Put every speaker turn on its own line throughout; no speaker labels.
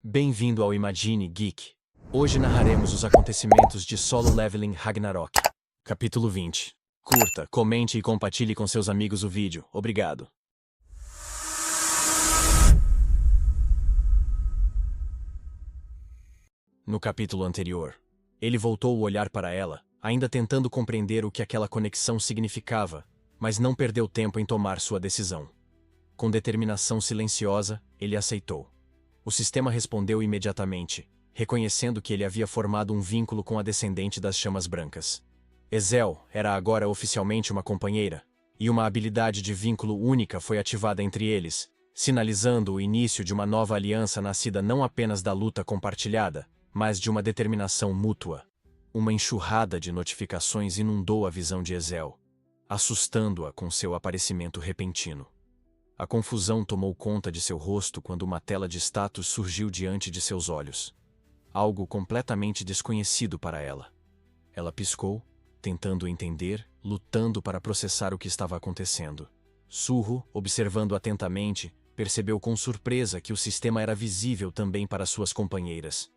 Bem-vindo ao Imagine Geek. Hoje narraremos os acontecimentos de Solo Leveling Ragnarok. Capítulo 20. Curta, comente e compartilhe com seus amigos o vídeo. Obrigado. No capítulo anterior, ele voltou o olhar para ela, ainda tentando compreender o que aquela conexão significava, mas não perdeu tempo em tomar sua decisão. Com determinação silenciosa, ele aceitou. O sistema respondeu imediatamente, reconhecendo que ele havia formado um vínculo com a descendente das chamas brancas. Ezel era agora oficialmente uma companheira, e uma habilidade de vínculo única foi ativada entre eles, sinalizando o início de uma nova aliança nascida não apenas da luta compartilhada, mas de uma determinação mútua. Uma enxurrada de notificações inundou a visão de Ezel, assustando-a com seu aparecimento repentino. A confusão tomou conta de seu rosto quando uma tela de status surgiu diante de seus olhos. Algo completamente desconhecido para ela. Ela piscou, tentando entender, lutando para processar o que estava acontecendo. Surro, observando atentamente, percebeu com surpresa que o sistema era visível também para suas companheiras.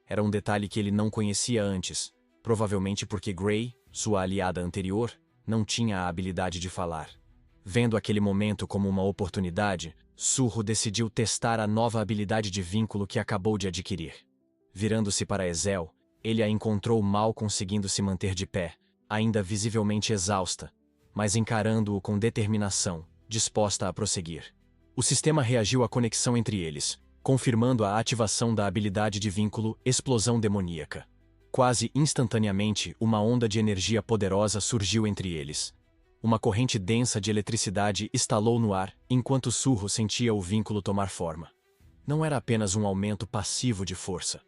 Era um detalhe que ele não conhecia antes, provavelmente porque Grey, sua aliada anterior, não tinha a habilidade de falar. Vendo aquele momento como uma oportunidade, Surro decidiu testar a nova habilidade de vínculo que acabou de adquirir. Virando-se para Ezel, ele a encontrou mal conseguindo se manter de pé, ainda visivelmente exausta, mas encarando-o com determinação, disposta a prosseguir. O sistema reagiu à conexão entre eles, confirmando a ativação da habilidade de vínculo Explosão Demoníaca. Quase instantaneamente, uma onda de energia poderosa surgiu entre eles. Uma corrente densa de eletricidade estalou no ar, enquanto Surro sentia o vínculo tomar forma. Não era apenas um aumento passivo de força.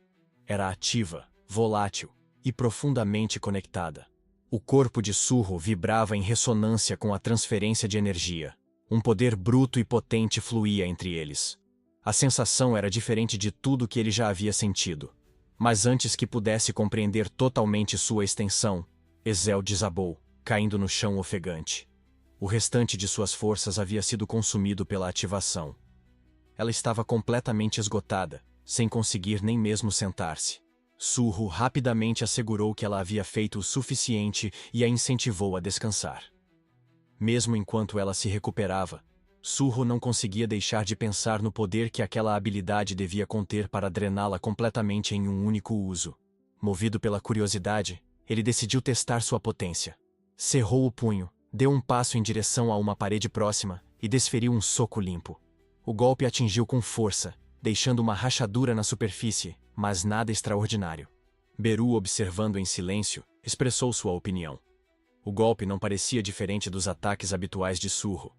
Era ativa, volátil e profundamente conectada. O corpo de Surro vibrava em ressonância com a transferência de energia. Um poder bruto e potente fluía entre eles. A sensação era diferente de tudo que ele já havia sentido. Mas antes que pudesse compreender totalmente sua extensão, Ezel desabou, caindo no chão ofegante. O restante de suas forças havia sido consumido pela ativação. Ela estava completamente esgotada, sem conseguir nem mesmo sentar-se. Surro rapidamente assegurou que ela havia feito o suficiente e a incentivou a descansar. Mesmo enquanto ela se recuperava, Surro não conseguia deixar de pensar no poder que aquela habilidade devia conter para drená-la completamente em um único uso. Movido pela curiosidade, ele decidiu testar sua potência. Cerrou o punho, deu um passo em direção a uma parede próxima e desferiu um soco limpo. O golpe atingiu com força, deixando uma rachadura na superfície, mas nada extraordinário. Beru, observando em silêncio, expressou sua opinião. O golpe não parecia diferente dos ataques habituais de Surro.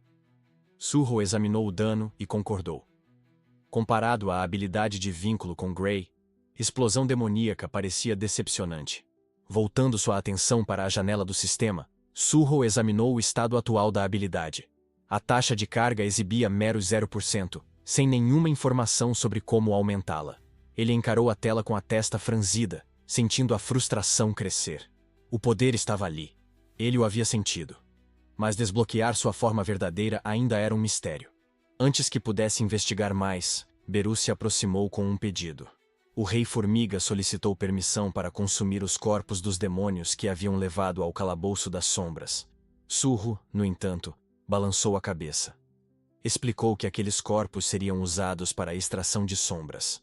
Surro examinou o dano e concordou. Comparado à habilidade de vínculo com Grey, Explosão Demoníaca parecia decepcionante. Voltando sua atenção para a janela do sistema, Surro examinou o estado atual da habilidade. A taxa de carga exibia mero 0%, sem nenhuma informação sobre como aumentá-la. Ele encarou a tela com a testa franzida, sentindo a frustração crescer. O poder estava ali. Ele o havia sentido. Mas desbloquear sua forma verdadeira ainda era um mistério. Antes que pudesse investigar mais, Beru se aproximou com um pedido. O Rei Formiga solicitou permissão para consumir os corpos dos demônios que haviam levado ao calabouço das sombras. Surro, no entanto, balançou a cabeça. Explicou que aqueles corpos seriam usados para a extração de sombras.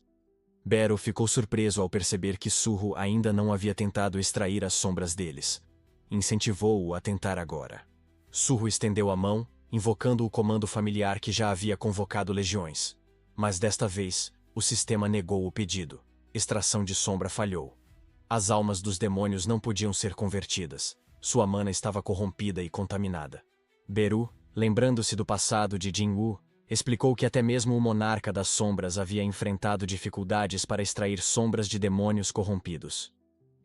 Beru ficou surpreso ao perceber que Surro ainda não havia tentado extrair as sombras deles. Incentivou-o a tentar agora. Surro estendeu a mão, invocando o comando familiar que já havia convocado legiões. Mas desta vez, o sistema negou o pedido. Extração de sombra falhou. As almas dos demônios não podiam ser convertidas. Sua mana estava corrompida e contaminada. Beru, lembrando-se do passado de Jinwu, explicou que até mesmo o monarca das sombras havia enfrentado dificuldades para extrair sombras de demônios corrompidos.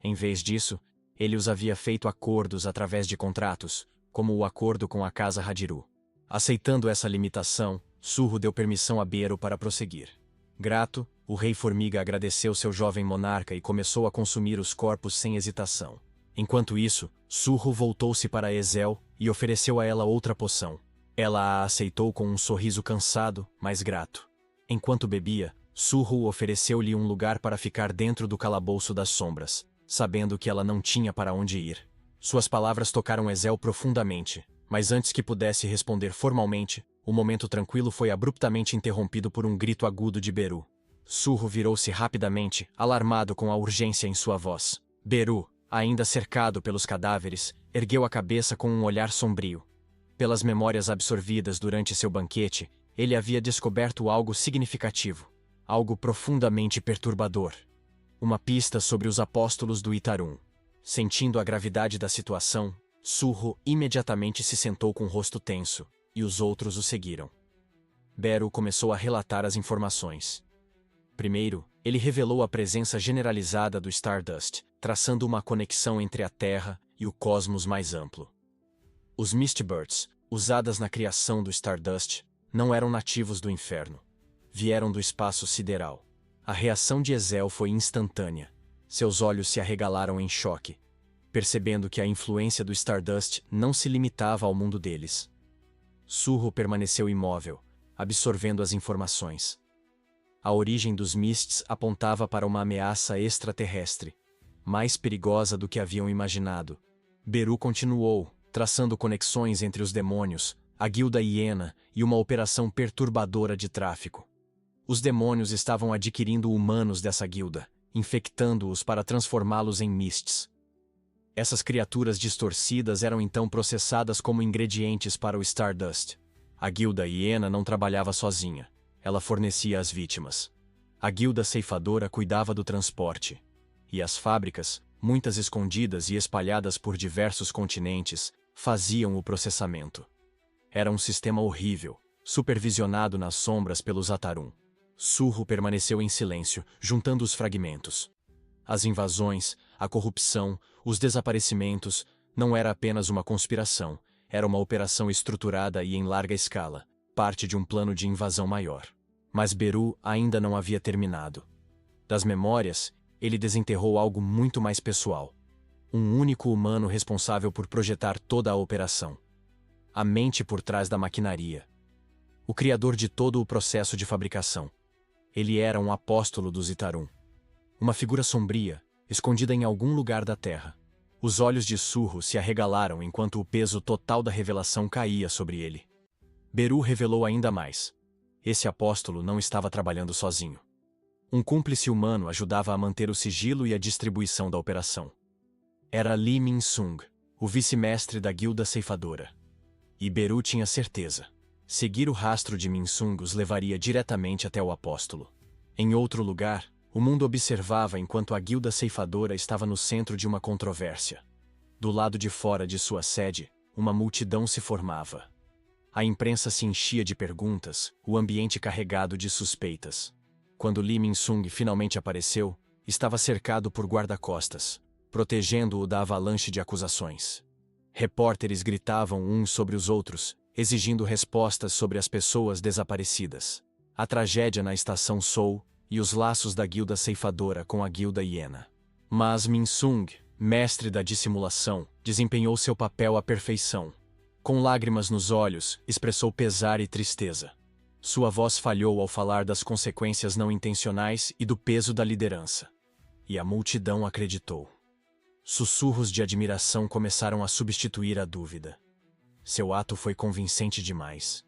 Em vez disso, ele os havia feito acordos através de contratos, como o acordo com a Casa Hadiru. Aceitando essa limitação, Surro deu permissão a Beru para prosseguir. Grato, o Rei Formiga agradeceu seu jovem monarca e começou a consumir os corpos sem hesitação. Enquanto isso, Surro voltou-se para Ezel e ofereceu a ela outra poção. Ela a aceitou com um sorriso cansado, mas grato. Enquanto bebia, Surro ofereceu-lhe um lugar para ficar dentro do calabouço das sombras, sabendo que ela não tinha para onde ir. Suas palavras tocaram Ezel profundamente, mas antes que pudesse responder formalmente, o momento tranquilo foi abruptamente interrompido por um grito agudo de Beru. Surro virou-se rapidamente, alarmado com a urgência em sua voz. Beru, ainda cercado pelos cadáveres, ergueu a cabeça com um olhar sombrio. Pelas memórias absorvidas durante seu banquete, ele havia descoberto algo significativo, algo profundamente perturbador. Uma pista sobre os apóstolos do Itarum. Sentindo a gravidade da situação, Surro imediatamente se sentou com o rosto tenso, e os outros o seguiram. Beru começou a relatar as informações. Primeiro, ele revelou a presença generalizada do Stardust, traçando uma conexão entre a Terra e o cosmos mais amplo. Os Mistbirds, usadas na criação do Stardust, não eram nativos do inferno. Vieram do espaço sideral. A reação de Ezel foi instantânea. Seus olhos se arregalaram em choque, percebendo que a influência do Stardust não se limitava ao mundo deles. Surro permaneceu imóvel, absorvendo as informações. A origem dos Mists apontava para uma ameaça extraterrestre, mais perigosa do que haviam imaginado. Beru continuou, traçando conexões entre os demônios, a Guilda Hiena e uma operação perturbadora de tráfico. Os demônios estavam adquirindo humanos dessa guilda, infectando-os para transformá-los em Mists. Essas criaturas distorcidas eram então processadas como ingredientes para o Stardust. A Guilda Hiena não trabalhava sozinha. Ela fornecia as vítimas. A Guilda Ceifadora cuidava do transporte. E as fábricas, muitas escondidas e espalhadas por diversos continentes, faziam o processamento. Era um sistema horrível, supervisionado nas sombras pelos Atarum. Surro permaneceu em silêncio, juntando os fragmentos. As invasões, a corrupção, os desaparecimentos, não era apenas uma conspiração, era uma operação estruturada e em larga escala, parte de um plano de invasão maior. Mas Beru ainda não havia terminado. Das memórias, ele desenterrou algo muito mais pessoal. Um único humano responsável por projetar toda a operação. A mente por trás da maquinaria. O criador de todo o processo de fabricação. Ele era um apóstolo dos Itarum. Uma figura sombria, escondida em algum lugar da Terra. Os olhos de Surro se arregalaram enquanto o peso total da revelação caía sobre ele. Beru revelou ainda mais. Esse apóstolo não estava trabalhando sozinho. Um cúmplice humano ajudava a manter o sigilo e a distribuição da operação. Era Li Min-sung, o vice-mestre da Guilda Ceifadora. E Beru tinha certeza. Seguir o rastro de Min-sung os levaria diretamente até o apóstolo. Em outro lugar, o mundo observava enquanto a Guilda Ceifadora estava no centro de uma controvérsia. Do lado de fora de sua sede, uma multidão se formava. A imprensa se enchia de perguntas, o ambiente carregado de suspeitas. Quando Li Min-sung finalmente apareceu, estava cercado por guarda-costas, protegendo-o da avalanche de acusações. Repórteres gritavam uns sobre os outros, exigindo respostas sobre as pessoas desaparecidas. A tragédia na estação Soul e os laços da Guilda Ceifadora com a Guilda Hiena. Mas Min-sung, mestre da dissimulação, desempenhou seu papel à perfeição. Com lágrimas nos olhos, expressou pesar e tristeza. Sua voz falhou ao falar das consequências não intencionais e do peso da liderança. E a multidão acreditou. Sussurros de admiração começaram a substituir a dúvida. Seu ato foi convincente demais.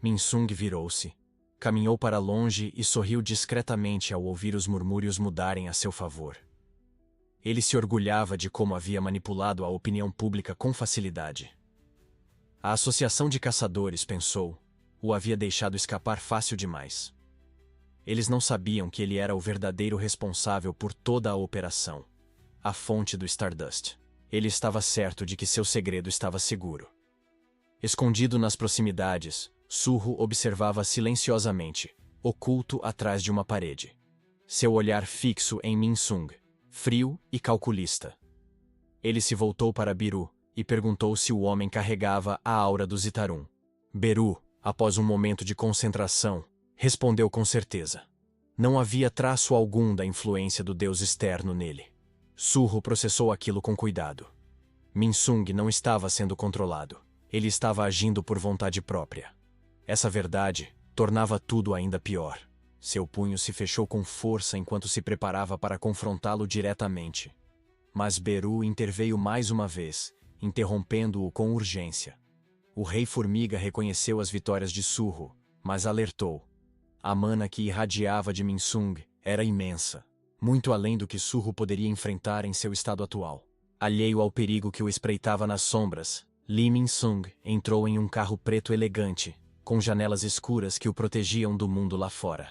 Min-sung virou-se, caminhou para longe e sorriu discretamente ao ouvir os murmúrios mudarem a seu favor. Ele se orgulhava de como havia manipulado a opinião pública com facilidade. A Associação de Caçadores, pensou, o havia deixado escapar fácil demais. Eles não sabiam que ele era o verdadeiro responsável por toda a operação. A fonte do Stardust. Ele estava certo de que seu segredo estava seguro. Escondido nas proximidades, Surro observava silenciosamente, oculto atrás de uma parede. Seu olhar fixo em Min-sung, frio e calculista. Ele se voltou para Beru e perguntou se o homem carregava a aura dos Itarum. Beru, após um momento de concentração, respondeu com certeza. Não havia traço algum da influência do deus externo nele. Surro processou aquilo com cuidado. Min-sung não estava sendo controlado. Ele estava agindo por vontade própria. Essa verdade tornava tudo ainda pior. Seu punho se fechou com força enquanto se preparava para confrontá-lo diretamente. Mas Beru interveio mais uma vez, interrompendo-o com urgência. O Rei Formiga reconheceu as vitórias de Surro, mas alertou. A mana que irradiava de Minsung era imensa, muito além do que Surro poderia enfrentar em seu estado atual. Alheio ao perigo que o espreitava nas sombras, Li Minsung entrou em um carro preto elegante, com janelas escuras que o protegiam do mundo lá fora.